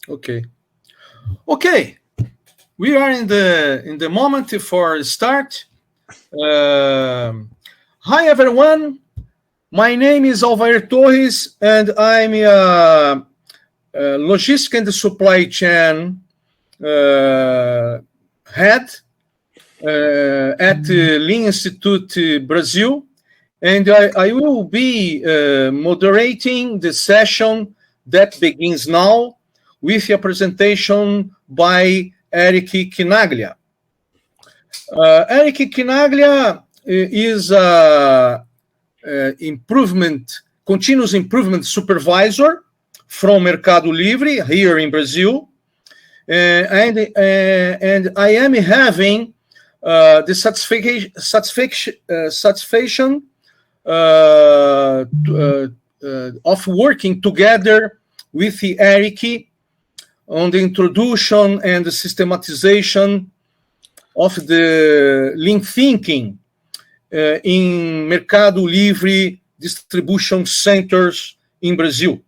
Okay. Okay. We are in the moment for start. Hi everyone. My name is Alvair Torres, and I'm a logistic and supply chain head at Lean Institute Brazil, and I will be moderating the session that begins now with a presentation by Eric Quinaglia. Eric Quinaglia is continuous improvement supervisor from Mercadolivre here in Brazil, and I am having the satisfaction of working together with Eric on the introduction and the systematization of the lean thinking in Mercadolivre distribution centers in Brazil.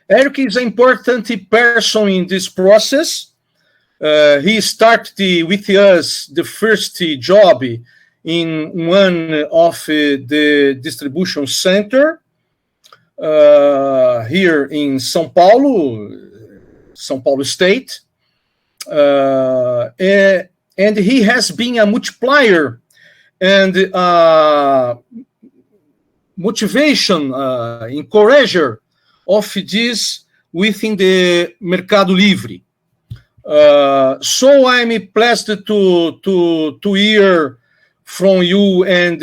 Eric is an important person in this process. He started with us the first job in one of the distribution center here in São Paulo State. And he has been a multiplier and motivation, encourager of this within the Mercadolivre. So I'm pleased to hear from you, and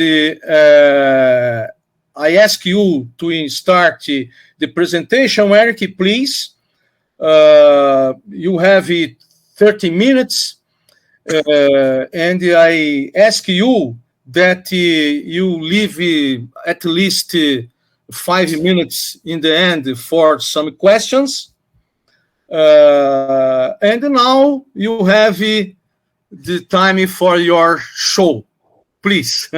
I ask you to start the presentation. Eric, please. You have 30 minutes, and I ask you that you leave at least 5 minutes in the end for some questions. And now you have the time for your show. Please.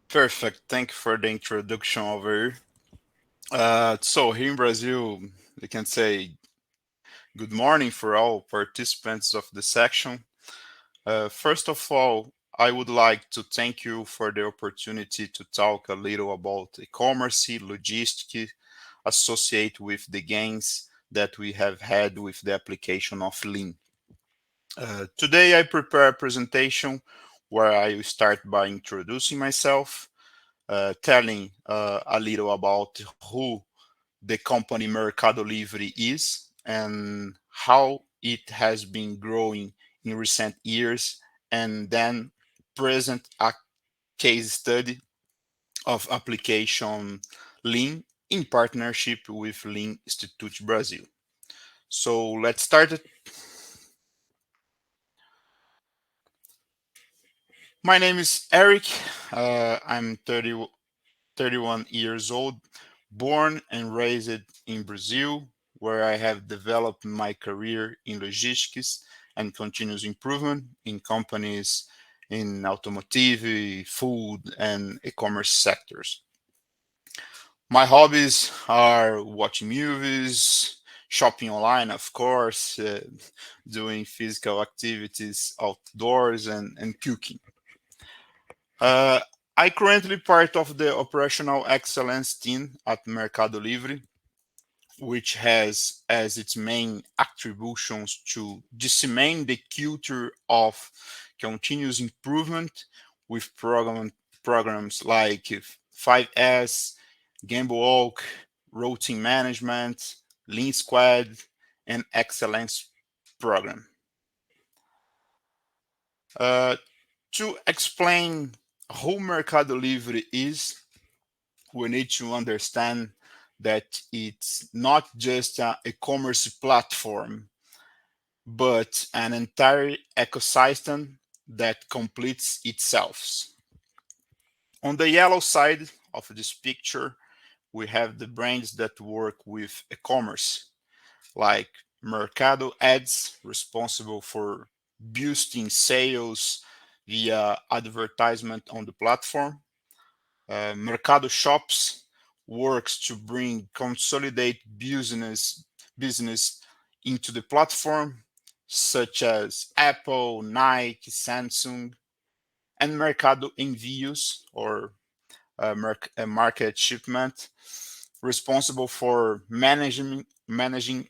Perfect. Thank you for the introduction over here. So here in Brazil, we can say good morning for all participants of the section. First of all, I would like to thank you for the opportunity to talk a little about e-commerce, logistics, associated with the gains that we have had with the application of Lean. Today I prepare a presentation where I will start by introducing myself, telling a little about who the company Mercadolivre is and how it has been growing in recent years, and then present a case study of application Lean in partnership with Lean Institute Brazil. So let's start it. My name is Eric. I'm 31 years old, born and raised in Brazil, where I have developed my career in logistics and continuous improvement in companies in automotive, food, and e-commerce sectors. My hobbies are watching movies, shopping online, of course, doing physical activities outdoors, and cooking. I currently part of the operational excellence team at Mercadolivre, which has as its main attributions to disseminate the culture of continuous improvement with programs like 5S, Gamble Oak, Routine Management, Lean Squad, and Excellence Program. To explain who Mercadolivre is, we need to understand that it's not just an e-commerce platform, but an entire ecosystem that completes itself. On the yellow side of this picture, we have the brands that work with e-commerce, like Mercado Ads, responsible for boosting sales via advertisement on the platform. Mercado Shops works to bring consolidate business business into the platform, such as Apple, Nike, Samsung, and Mercado Envios, or market shipment, responsible for managing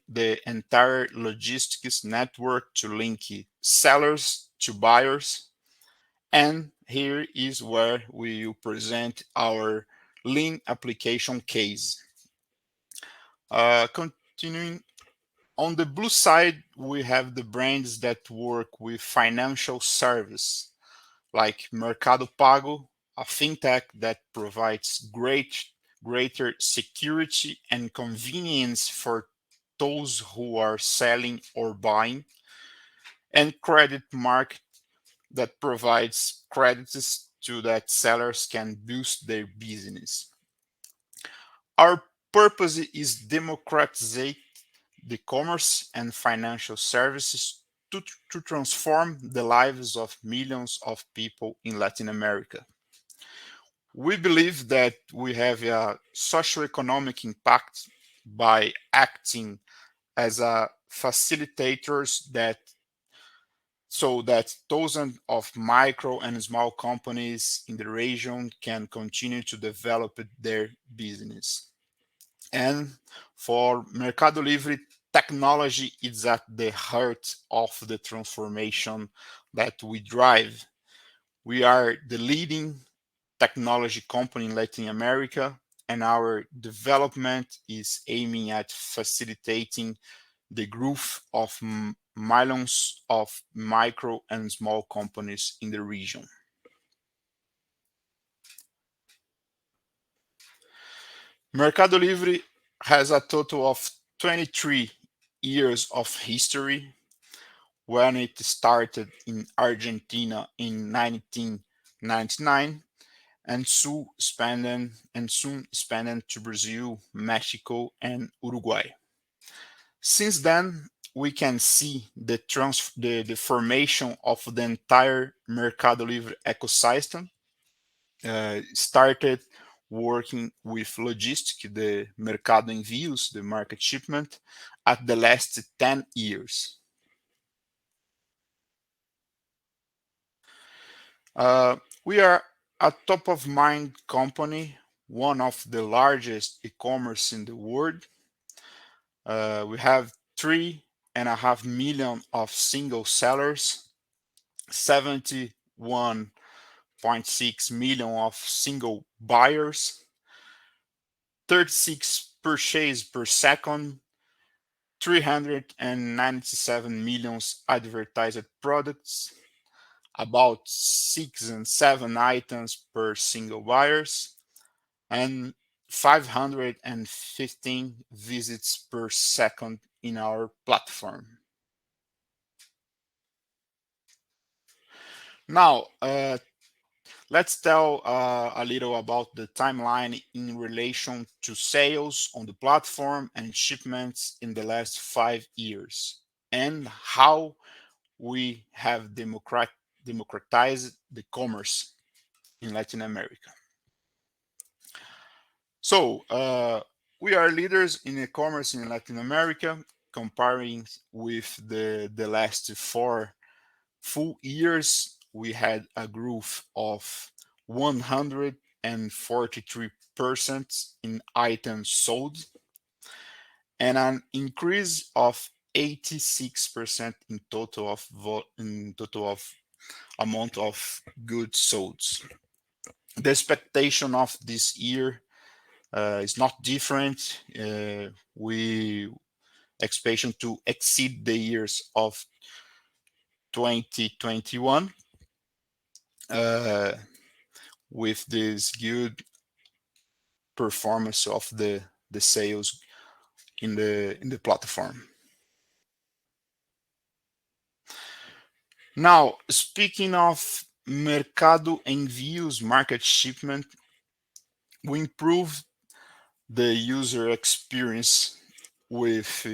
the entire logistics network to link sellers to buyers. And here is where we will present our lean application case. Continuing on the blue side, we have the brands that work with financial service, like Mercado Pago, a fintech that provides greater security and convenience for those who are selling or buying, and Credit Market that provides credits to that sellers can boost their business. Our purpose is democratize the commerce and financial services to transform the lives of millions of people in Latin America. We believe that we have a socioeconomic impact by acting as a facilitators that so that thousands of micro and small companies in the region can continue to develop their business. And for Mercadolivre, technology is at the heart of the transformation that we drive. We are the leading technology company in Latin America, and our development is aiming at facilitating the growth of millions of micro and small companies in the region. Mercadolivre has a total of 23 years of history. When it started in Argentina in 1999 and soon expanded to Brazil, Mexico, and Uruguay. Since then, we can see the formation of the entire Mercadolivre ecosystem. Started working with logistics, the Mercado Envios, the market shipment, at the last 10 years. We are a top of mind company, one of the largest e-commerce in the world. We have 3.5 million of single sellers, 71.6 million of single buyers, 36 purchases per second, 397 million advertised products, about 6 and 7 items per single buyers, and 515 visits per second in our platform. Now, let's tell a little about the timeline in relation to sales on the platform and shipments in the last 5 years, and how we have democratized the commerce in Latin America. So, we are leaders in e-commerce in Latin America, comparing with the last 4 full years. We had a growth of 143% in items sold and an increase of 86% in total of amount of goods sold. The expectation of this year is not different. We expectation to exceed the years of 2021 with this good performance of the sales in the platform. Now, speaking of Mercado Envios market shipment, we improved the user experience with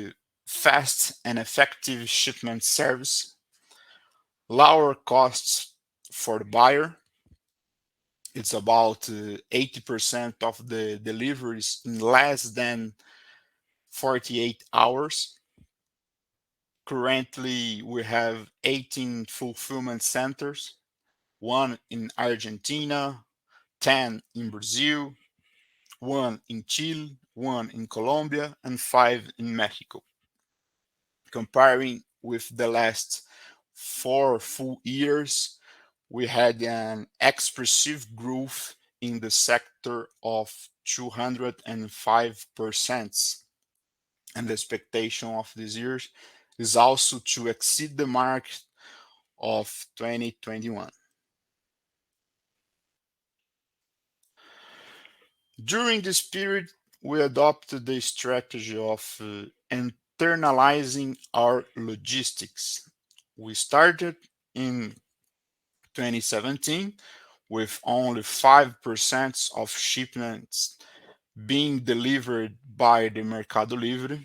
fast and effective shipment service, lower costs for the buyer. It's about 80% of the deliveries in less than 48 hours. Currently, we have 18 fulfillment centers, one in Argentina, 10 in Brazil, one in Chile, one in Colombia, and 5 in Mexico. Comparing with the last 4 full years, we had an expressive growth in the sector of 205%. And the expectation of this year is also to exceed the mark of 2021. During this period, we adopted the strategy of internalizing our logistics. We started in 2017 with only 5% of shipments being delivered by the Mercadolivre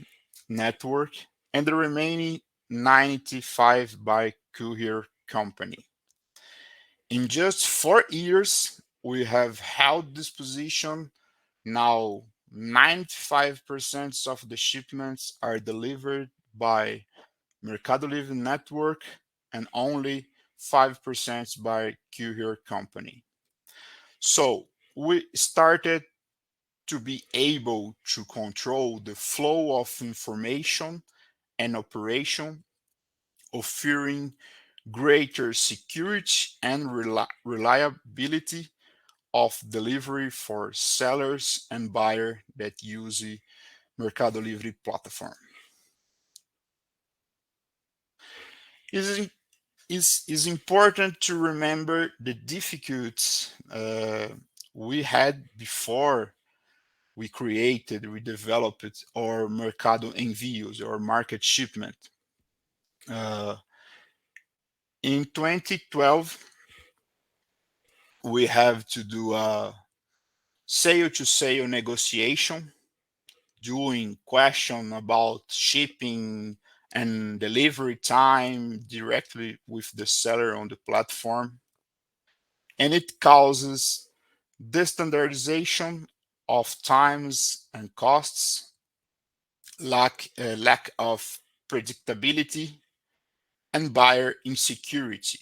network and the remaining 95 by courier company. In just 4 years, we have held this position. Now 95% of the shipments are delivered by Mercadolivre network and only 5% by courier company. So we started to be able to control the flow of information and operation, offering greater security and reliability of delivery for sellers and buyers that use the Mercadolivre platform. It is important to remember the difficulties we had before we developed our Mercado Envios or market shipment. Uh, in 2012, we have to do a sale-to-sale negotiation, doing question about shipping and delivery time directly with the seller on the platform. And it causes the standardization of times and costs, lack of predictability, and buyer insecurity.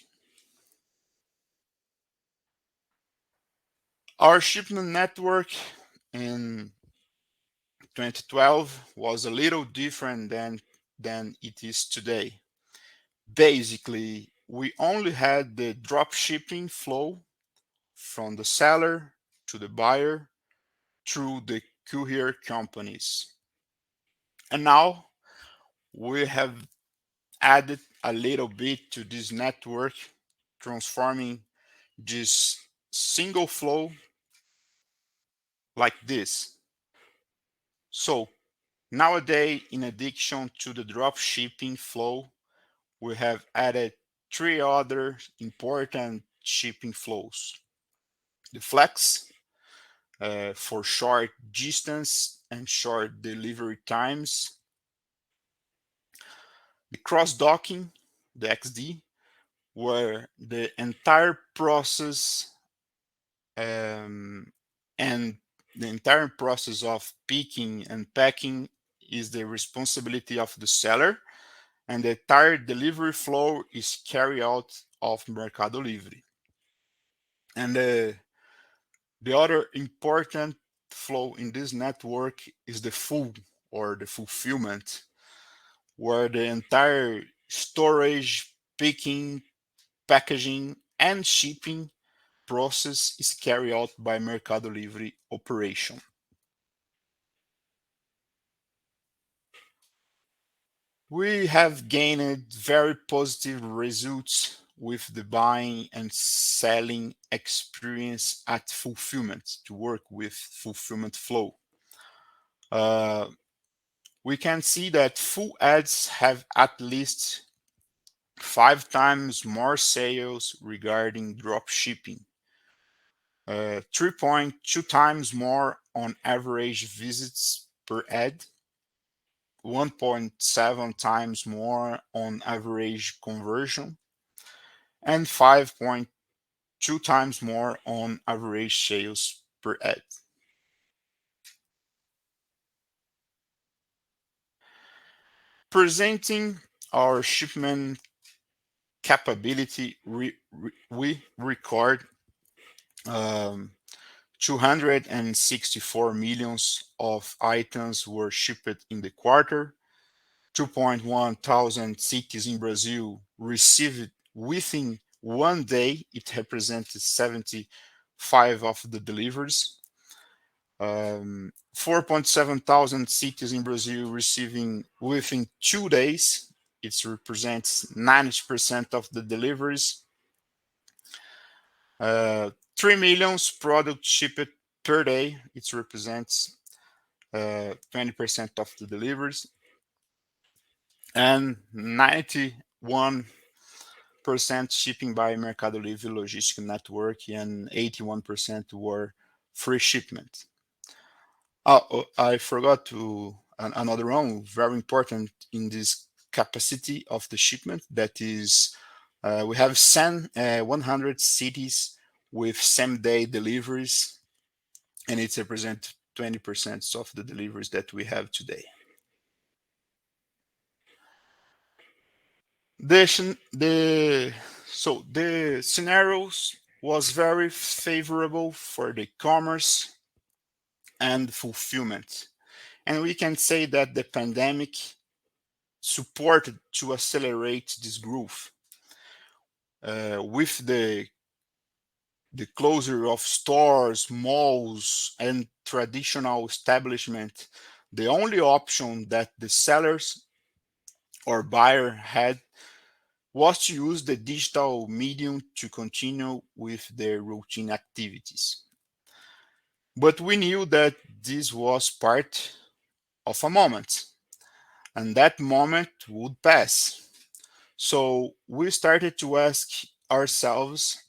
Our shipment network in 2012 was a little different than it is today. Basically, we only had the drop shipping flow from the seller to the buyer through the courier companies. And now we have added a little bit to this network, transforming this single flow like this. So nowadays, in addition to the drop shipping flow, we have added 3 other important shipping flows. The flex for short distance and short delivery times. The cross-docking, the XD, where the entire process and the entire process of picking and packing is the responsibility of the seller, and the entire delivery flow is carried out of Mercadolivre. And the other important flow in this network is the full or the fulfillment, where the entire storage, picking, packaging, and shipping process is carried out by Mercadolivre operation. We have gained very positive results with the buying and selling experience at fulfillment to work with fulfillment flow. We can see that full ads have at least 5 times more sales regarding drop shipping, 3.2 times more on average visits per ad, 1.7 times more on average conversion, and 5.2 times more on average sales per ad. Presenting our shipment capability, we record 264 millions of items were shipped in the quarter. 2.1 thousand cities in Brazil received within one day. It represented 75 of the deliveries. 4.7 thousand cities in Brazil receiving within 2 days. It represents 90% of the deliveries. 3 million products shipped per day. It represents 20% of the deliveries. And 91% shipping by Mercadolivre logistic network, and 81% were free shipment. Oh, I forgot to another one very important in this capacity of the shipment. That is, we have 100 cities with same-day deliveries, and it represents 20% of the deliveries that we have today. The scenarios was very favorable for the commerce and fulfillment, and we can say that the pandemic supported to accelerate this growth. With the closure of stores, malls, and traditional establishment, the only option that the sellers or buyer had was to use the digital medium to continue with their routine activities. But we knew that this was part of a moment, and that moment would pass. So we started to ask ourselves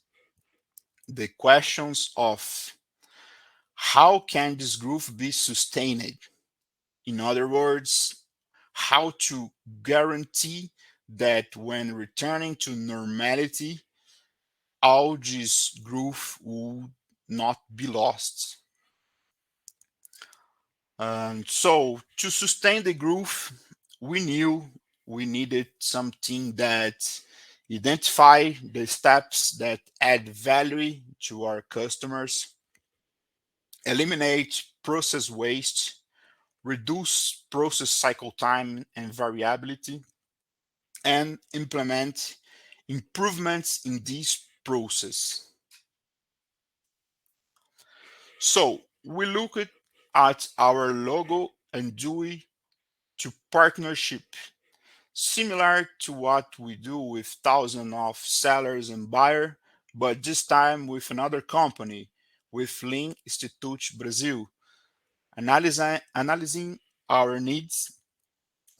the questions of how can this growth be sustained? In other words, how to guarantee that when returning to normality, all this growth would not be lost. And so to sustain the growth, we knew we needed something that identify the steps that add value to our customers, eliminate process waste, reduce process cycle time and variability, and implement improvements in this process. So we looked at our logo and GUI to partnership, similar to what we do with thousands of sellers and buyers, but this time with another company, with Lean Institute Brazil. Analyzing our needs,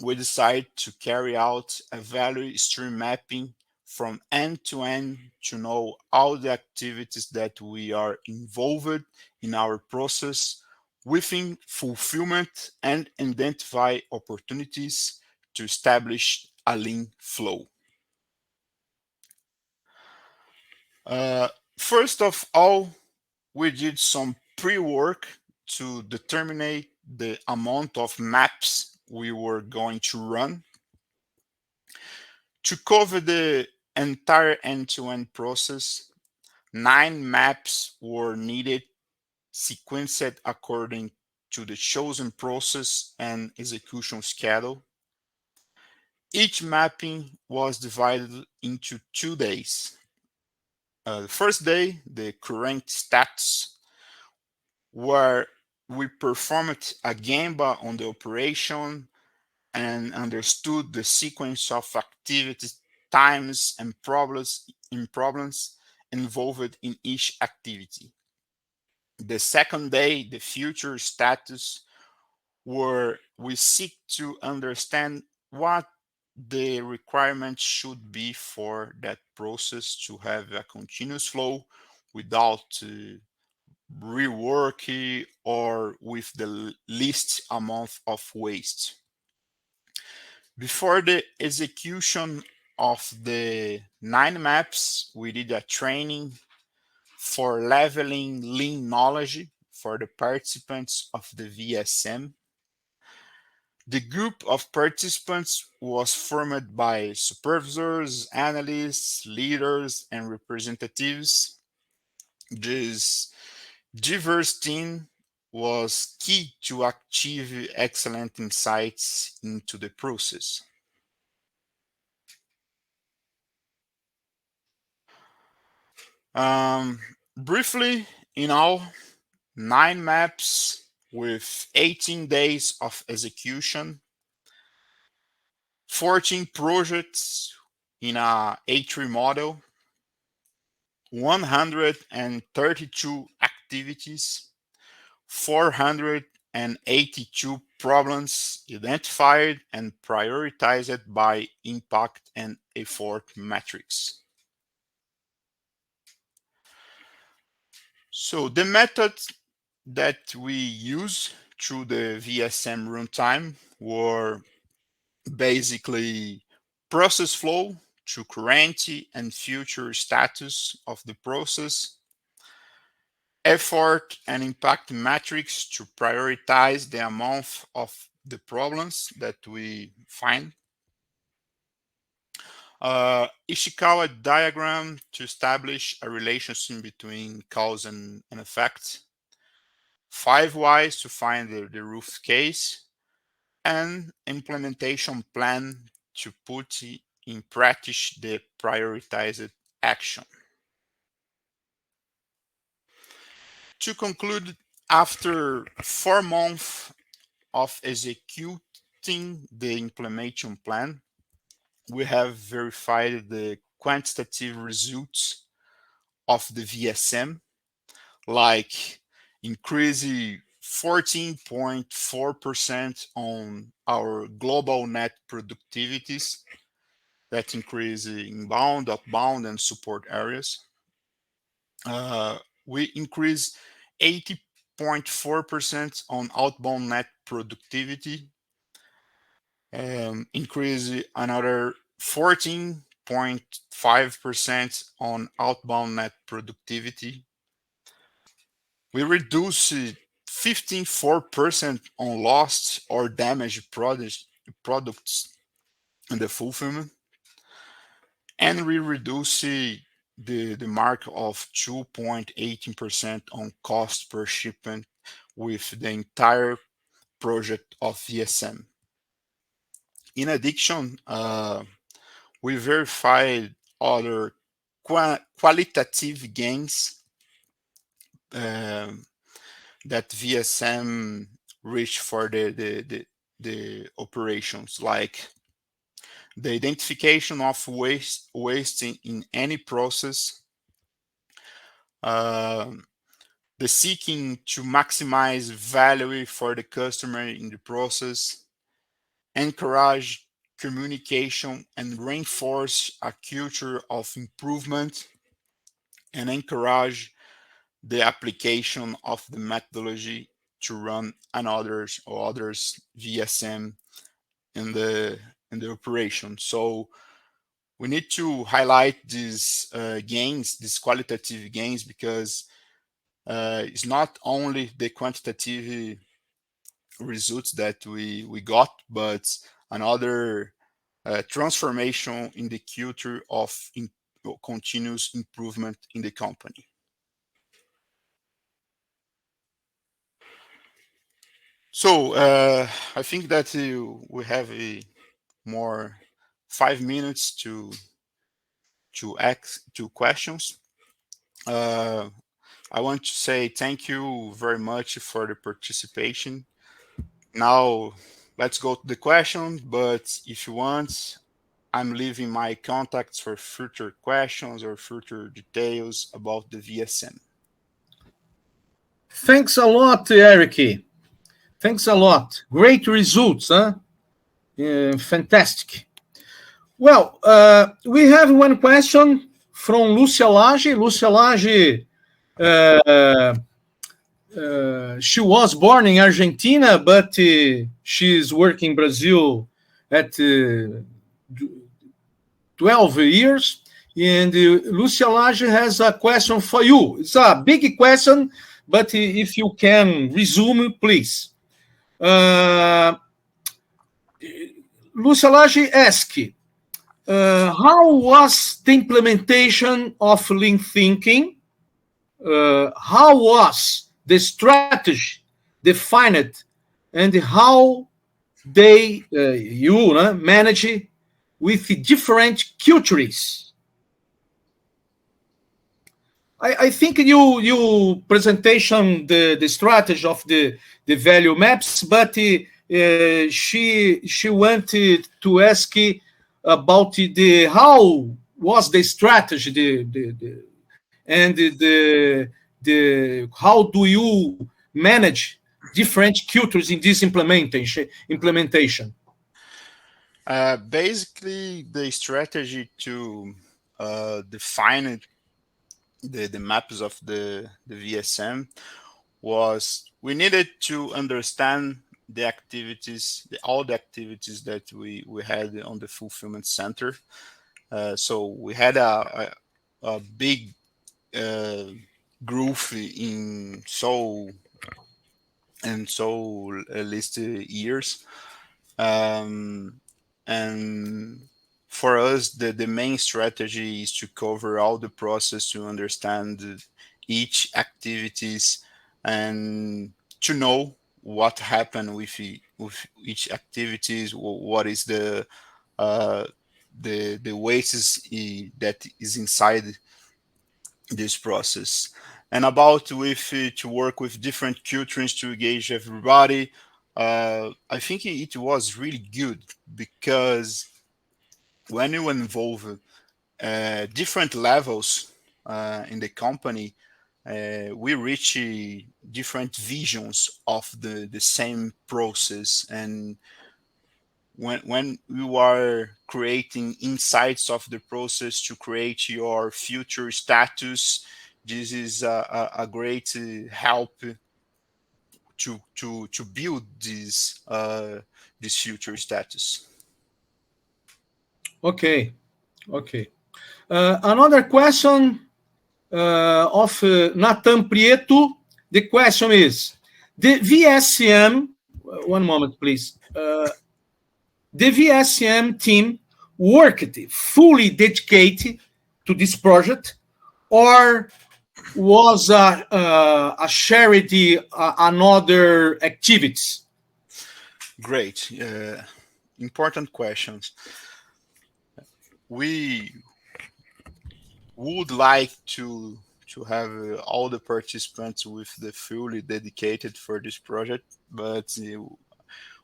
we decide to carry out a value stream mapping from end to end to know all the activities that we are involved in our process within fulfillment and identify opportunities to establish a lean flow. First of all, we did some pre-work to determine the amount of maps we were going to run. To cover the entire end-to-end process, 9 maps were needed, sequenced according to the chosen process and execution schedule. Each mapping was divided into 2 days. The first day, the current status, where we performed a Gemba on the operation and understood the sequence of activities, times, and problems involved in each activity. The second day, the future status, where we seek to understand what the requirements should be for that process to have a continuous flow without rework or with the least amount of waste. Before the execution of the 9 maps, we did a training for leveling lean knowledge for the participants of the VSM. The group of participants was formed by supervisors, analysts, leaders, and representatives. This diverse team was key to achieve excellent insights into the process. Briefly, in all, 9 maps with 18 days of execution, 14 projects in a A3 model, 132 activities, 482 problems identified and prioritized by impact and effort metrics. So the methods that we use through the VSM runtime were basically process flow to current and future status of the process, effort and impact metrics to prioritize the amount of the problems that we find, Ishikawa diagram to establish a relationship between cause and effect, 5 whys to find the root case, and implementation plan to put in practice the prioritized action. To conclude, after 4 months of executing the implementation plan, we have verified the quantitative results of the VSM, like increasing 14.4% on our global net productivities, that increase inbound, outbound, and support areas. We increase 80.4% on outbound net productivity, increase another 14.5% on outbound net productivity. We reduce 15.4% on lost or damaged products in the fulfillment, and we reduce the mark of 2.18% on cost per shipment with the entire project of VSM. In addition, we verified other qualitative gains that VSM reached for the operations, like the identification of waste in any process, the seeking to maximize value for the customer in the process, encourage communication and reinforce a culture of improvement, and encourage the application of the methodology to run others VSM in the operation. So we need to highlight these gains, these qualitative gains, because it's not only the quantitative results that we got, but another transformation in the culture of continuous improvement in the company. So I think that we have more 5 minutes to ask 2 questions. I want to say thank you very much for the participation. Now let's go to the question, but if you want, I'm leaving my contacts for future questions or future details about the VSM. Thanks a lot, Eric. Thanks a lot. Great results, huh? Fantastic. Well, we have one question from Lucia Lage. Lucia Lage, she was born in Argentina, but she's working in Brazil at 12 years. And Lucia Lage has a question for you. It's a big question, but if you can resume, please. Lúcia Lage asked, how was the implementation of lean thinking? How was the strategy defined, and how you manage with different cultures? I think you presentation the strategy of the value maps, but she wanted to ask about the how was the strategy and the how do you manage different cultures in this implementation? Basically, the strategy to define the maps of the VSM was we needed to understand the activities, all the activities that we had on the fulfillment center. So we had a big growth in so listed years. And for us, the main strategy is to cover all the process to understand each activities and to know what happened with each activities, what is the wastes that is inside this process, and about with to work with different cultures to engage everybody. I think it was really good because when you involve different levels in the company, we reach different visions of the same process. And when you are creating insights of the process to create your future status, this is a great help to build this future status. Okay. Another question of Nathan Prieto. The question is, the VSM, one moment, please. The VSM team worked fully dedicated to this project, or was a charity another activities? Great. Important questions. We would like to have all the participants with the fully dedicated for this project, but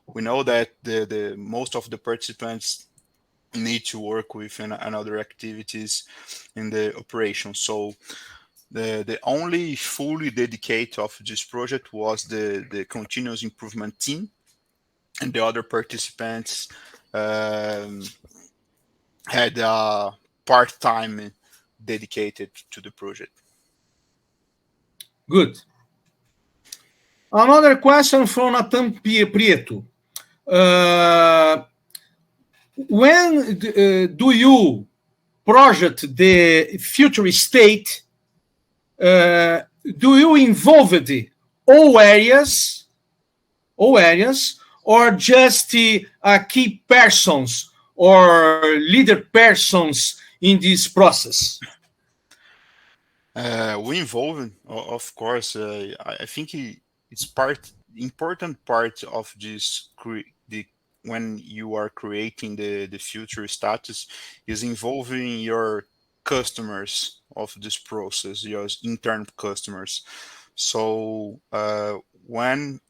we know that the most of the participants need to work with another activities in the operation. So the only fully dedicated of this project was the continuous improvement team, and the other participants had a part-time dedicated to the project. Good. Another question from Nathan Prieto. When do you project the future state? Do you involve all areas, or just key persons or leader persons in this process? We involve, of course. I think it's important part of this when you are creating the future status is involving your customers of this process, your intern customers. So when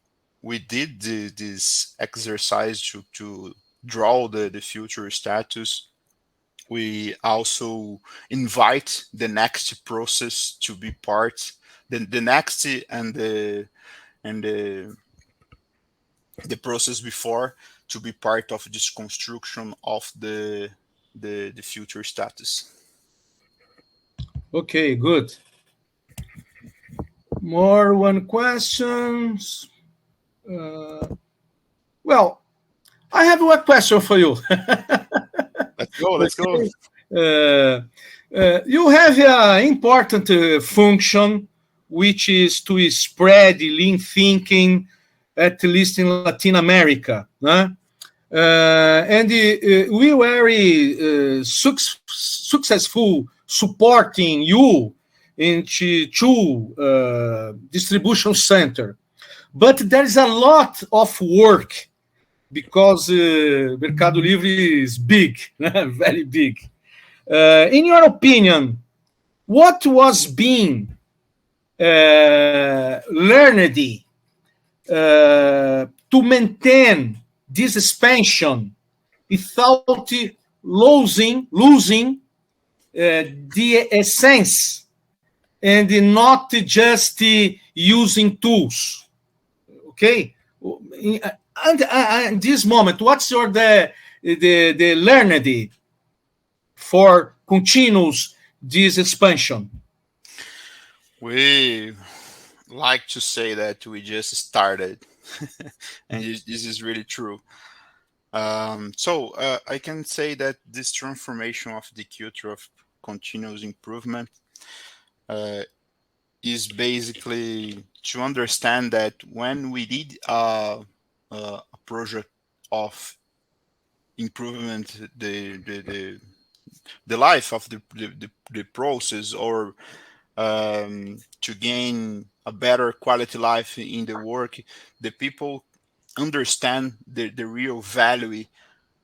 we did this exercise to draw the future status, we also invite the next process to be part, the next and the process before to be part of this construction of the future status. Okay, good. More one questions. Well, I have one question for you. Let's go. You have an important function, which is to spread lean thinking, at least in Latin America. And we were successful supporting you into two distribution center. But there is a lot of work because Mercadolivre is big, very big. In your opinion, what was being learned to maintain this expansion without losing the essence and not just using tools? Okay. And this moment, what's your the learned for continuous this expansion? We like to say that we just started, and this is really true. I can say that this transformation of the culture of continuous improvement is basically to understand that when we did a project of improvement, the life of the process, or to gain a better quality life in the work, the people understand the real value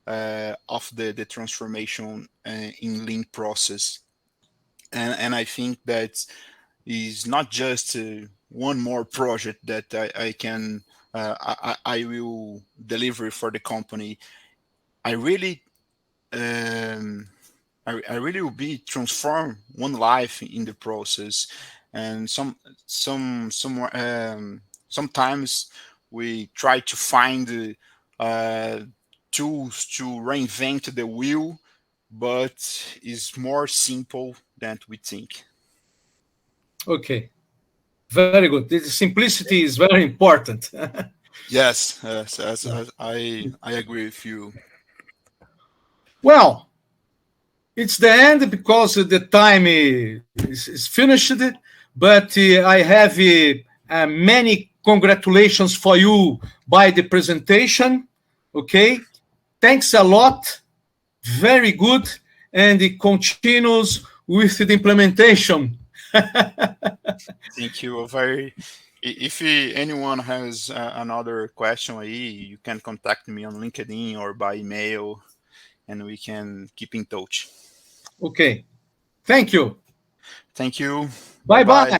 of the transformation in lean process. And I think that is not just one more project that I can I will deliver for the company. I really I really will be transform one life in the process. And sometimes we try to find tools to reinvent the wheel, but it's more simple than we think. Okay, very good. The simplicity is very important. Yes, I agree with you. Well, it's the end because the time is finished. But I have many congratulations for you by the presentation. Okay, thanks a lot. Very good, and it continues with the implementation. Thank you. If anyone has another question, you can contact me on LinkedIn or by email, and we can keep in touch. Okay, thank you. Thank you. Bye Bye bye. bye.